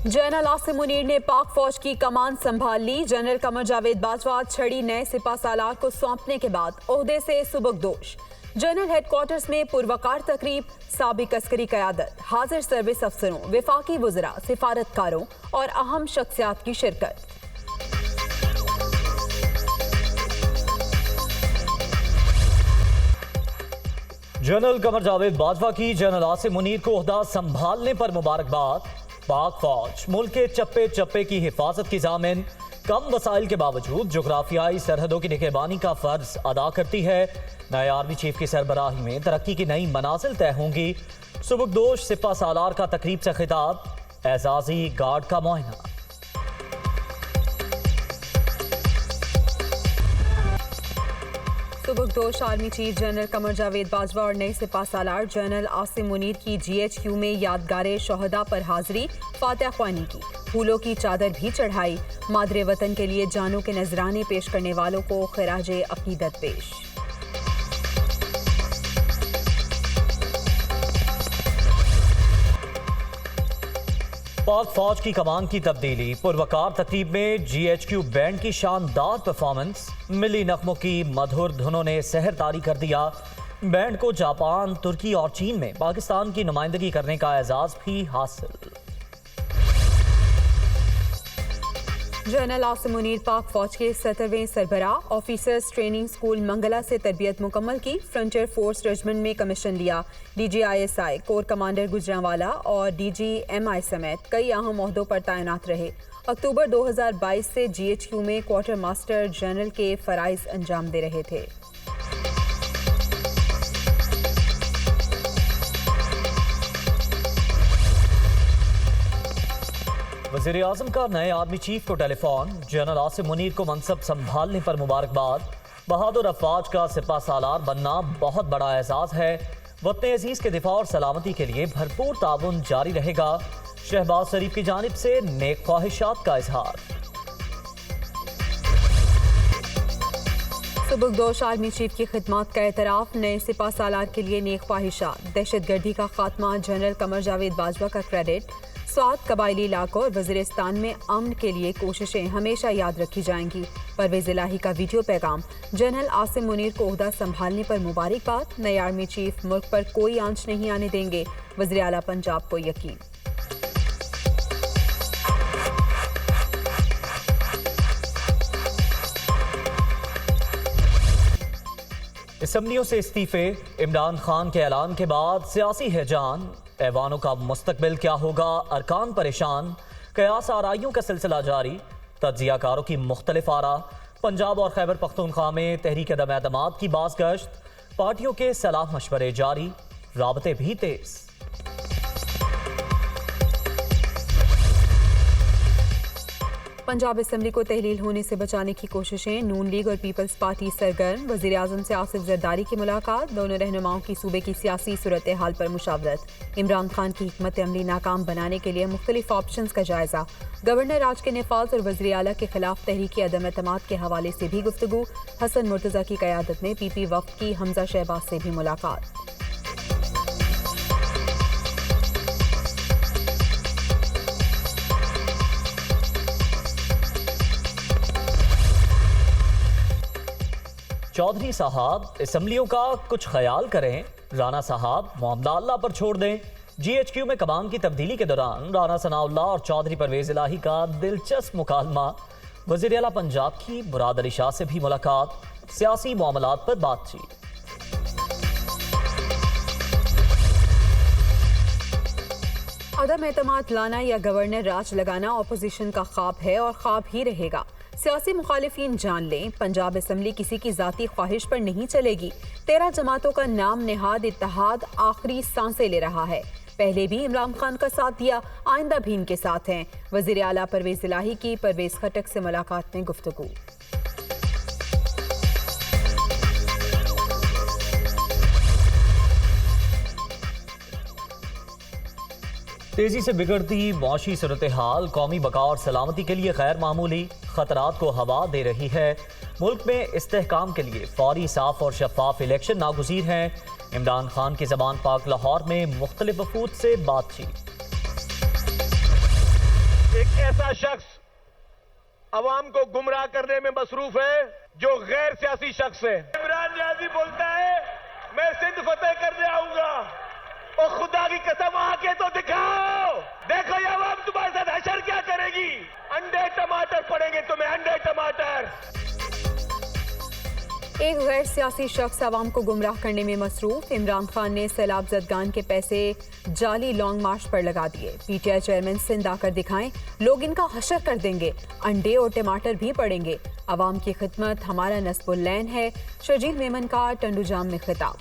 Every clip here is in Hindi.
जनरल आसिम मुनीर ने पाक फौज की कमान संभाल ली। जनरल कमर जावेद बाजवा छड़ी नए सिपा सालार को सौंपने के बाद ओहदे से सुबकदोश। जनरल हेडक्वार्टर्स में पुरवकार तकरीब, साबिक अस्करी क़यादत, हाजिर सर्विस अफसरों, विफाकी वज़रा, सिफारतकारों और अहम शख्सियात की शिरकत। जनरल कमर जावेद बाजवा की जनरल आसिम मुनीर को ओहदा संभालने पर मुबारकबाद। पाक फौज मुल्क के चप्पे चप्पे की हिफाजत की जामिन, कम वसाइल के बावजूद जोग्राफियाई सरहदों की निगहबानी का फर्ज अदा करती है। नए आर्मी चीफ की सरबराही में तरक्की की नई मनाजिल तय होंगी। सुबकदोश सिपा सालार का तकरीब से खिताब, एजाजी गार्ड का मुआयना। सुबकदोश army chief general Qamar Javed Bajwa और नए सिपा सालार जनरल आसिम मुनीर की GHQ में यादगारे शोहदा पर हाजिरी, फातिहा ख्वानी की, फूलों की चादर भी चढ़ाई। मादरे वतन के लिए जानों के नजराने पेश करने वालों को खिराजे अकीदत पेश। पाक फौज की कमान की तब्दीली, पुरवकार तकरीब में GHQ बैंड की शानदार परफॉर्मेंस, मिली नगमों की मधुर धुनों ने सहर तारी कर दिया। बैंड को जापान, तुर्की और चीन में पाकिस्तान की नुमाइंदगी करने का एजाज भी हासिल। जनरल आसिम मुनीर पाक फौज के 17वें सरबराह, ऑफिसर्स ट्रेनिंग स्कूल मंगला से तरबियत मुकम्मल की। फ्रंटियर फोर्स रेजिमेंट में कमीशन लिया। DGISI, कोर कमांडर गुजरांवाला और DGMI समेत कई अहम ओहदों पर तैनात रहे। अक्टूबर 2022 से GHQ में क्वार्टर मास्टर जनरल के फराइज अंजाम दे रहे थे। वज़ीर आज़म का नए आर्मी चीफ को टेलीफोन, जनरल आसिम मुनीर को मनसब संभालने पर मुबारकबाद। बहादुर अफवाज का सिपा सालार बनना बहुत बड़ा एहसास है। वतन अजीज के दिफा और सलामती के लिए भरपूर ताउन जारी रहेगा। शहबाज शरीफ की जानिब से नेक ख्वाहिशात का इजहार। सुबकदोश आर्मी चीफ की खिदमत का एतराफ़, नए सिपा सालार के लिए नेक ख्वाहिशात। दहशतगर्दी का खात्मा, जनरल कमर जावेद बाजवा का क्रेडिट। स्वात, कबायली इलाकों और वज़ीरिस्तान में अमन के लिए कोशिशें हमेशा याद रखी जाएंगी। परवेज़ इलाही का वीडियो पैगाम। जनरल आसिम मुनीर को ओहदा संभालने पर मुबारकबाद। नए आर्मी चीफ मुल्क पर कोई आंच नहीं आने देंगे, वज़ीर आला पंजाब को यकीन। असम्बलियों से इस्तीफे, इमरान खान के ऐलान के बाद सियासी हैजान। ऐवानों का मुस्तकबिल क्या होगा, अरकान परेशान। कयास आराइयों का सिलसिला जारी, तज्जियाकारों की मुख्तलिफ आरा। पंजाब और खैबर पख्तूनख्वा में तहरीक अदम एतमाद की बाज़गश्त, पार्टियों के सलाह मशवरे जारी, राबते भी तेज। पंजाब असम्बली को तहलील होने से बचाने की कोशिशें, नून लीग और पीपल्स पार्टी सरगर्म। वज़ीर आज़म से आसिफ जरदारी की मुलाकात, दोनों रहनुमाओं की सूबे की सियासी सूरत हाल पर मुशावरत। इमरान खान की हिकमत अमली नाकाम बनाने के लिए मुख्तलिफ ऑप्शंस का जायजा। गवर्नर राज के नफाज और वज़ीर आला के खिलाफ तहरीक अदम एतमाद के हवाले से भी गुफ्तगू। हसन मुर्तज़ा की क़यादत में PP वफ़द की हमजा शहबाज से भी मुलाकात। चौधरी साहब असम्बलियों का कुछ ख्याल करें, राना साहब मामला अल्लाह पर छोड़ दें। GHQ में कमान की तब्दीली के दौरान राना सनाउल्लाह और चौधरी परवेज इलाही का दिलचस्प मुकालमा। वज़ीर आला पंजाब की मुराद अली शाह से भी मुलाकात, सियासी मामलात पर बातचीत। अदम एतमाद लाना या गवर्नर राज लगाना अपोजिशन का ख्वाब है और ख्वाब ही रहेगा। सियासी मुखालिफिन जान लें, पंजाब असम्बली किसी की जाती ख्वाहिश पर नहीं चलेगी। 13 जमातों का नाम नेहाद इत्तेहाद आखिरी सांसें ले रहा है। पहले भी इमरान खान का साथ दिया, आइंदा भी इनके साथ हैं। वज़ीर आला परवेज इलाही की परवेज खटक से मुलाकात में गुफ्तगू। तेजी से बिगड़ती मौशी सूरत हाल कौमी बका और सलामती के लिए गैर मामूली खतरात को हवा दे रही है। मुल्क में इस्तेहकाम के लिए फौरी, साफ और शफाफ इलेक्शन नागुज़ीर हैं। इमरान खान की ज़बान पाक लाहौर में मुख्तलिफ वफूद से बातचीत। एक ऐसा शख्स अवाम को गुमराह करने में मसरूफ है जो गैर सियासी शख्स है। इमरान नियाजी बोलता है मैं सिंध फतेह करने आऊंगा, और खुदा की कसम आके तो दिखाओ, देखो ये अवाम तुम्हारे साथ हशर क्या करेगी। अंडे टमाटर पड़ेंगे तुम्हें, अंडे टमाटर। एक गैर सियासी शख्स आवाम को गुमराह करने में मसरूफ। इमरान खान ने सैलाब जदगान के पैसे जाली लॉन्ग मार्च पर लगा दिए। पीटीआई चेयरमैन सिंध आकर दिखाएं, लोग इनका हशर कर देंगे, अंडे और टमाटर भी पड़ेंगे। आवाम की खिदमत हमारा नस्बुल लैन है। शर्जील मेमन का टंडूजाम में खिताब।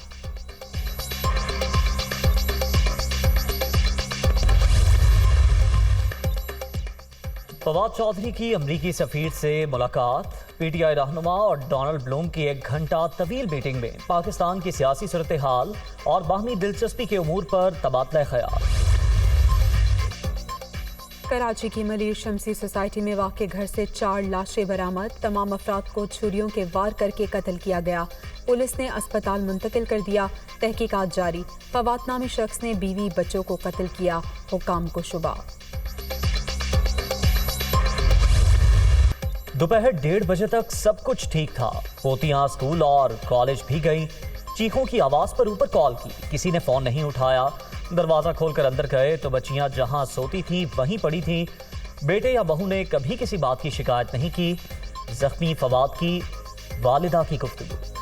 फवाद चौधरी की अमरीकी सफीर से मुलाकात। पीटीआई रहनुमा और डोनाल्ड ब्लूम की 1 घंटा तवील मीटिंग में पाकिस्तान की सियासी सूरत हाल और बाहमी दिलचस्पी के उमूर पर तबादला ख्याल। कराची की मलीर शमसी सोसाइटी में वाक़े घर से 4 लाशें बरामद। तमाम अफराद को छुरियों के वार करके कत्ल किया गया। पुलिस ने अस्पताल मुंतकिल कर दिया। तहकीकात जारी। फवाद नामी शख्स ने बीवी बच्चों को कत्ल किया। हुक्काम को शुबा। दोपहर 1:30 बजे तक सब कुछ ठीक था। पोतियां स्कूल और कॉलेज भी गई। चीखों की आवाज पर ऊपर कॉल की, किसी ने फोन नहीं उठाया। दरवाजा खोलकर अंदर गए तो बच्चियां जहां सोती थीं वहीं पड़ी थीं। बेटे या बहू ने कभी किसी बात की शिकायत नहीं की। जख्मी फवाद की वालिदा की गुफ्तगू।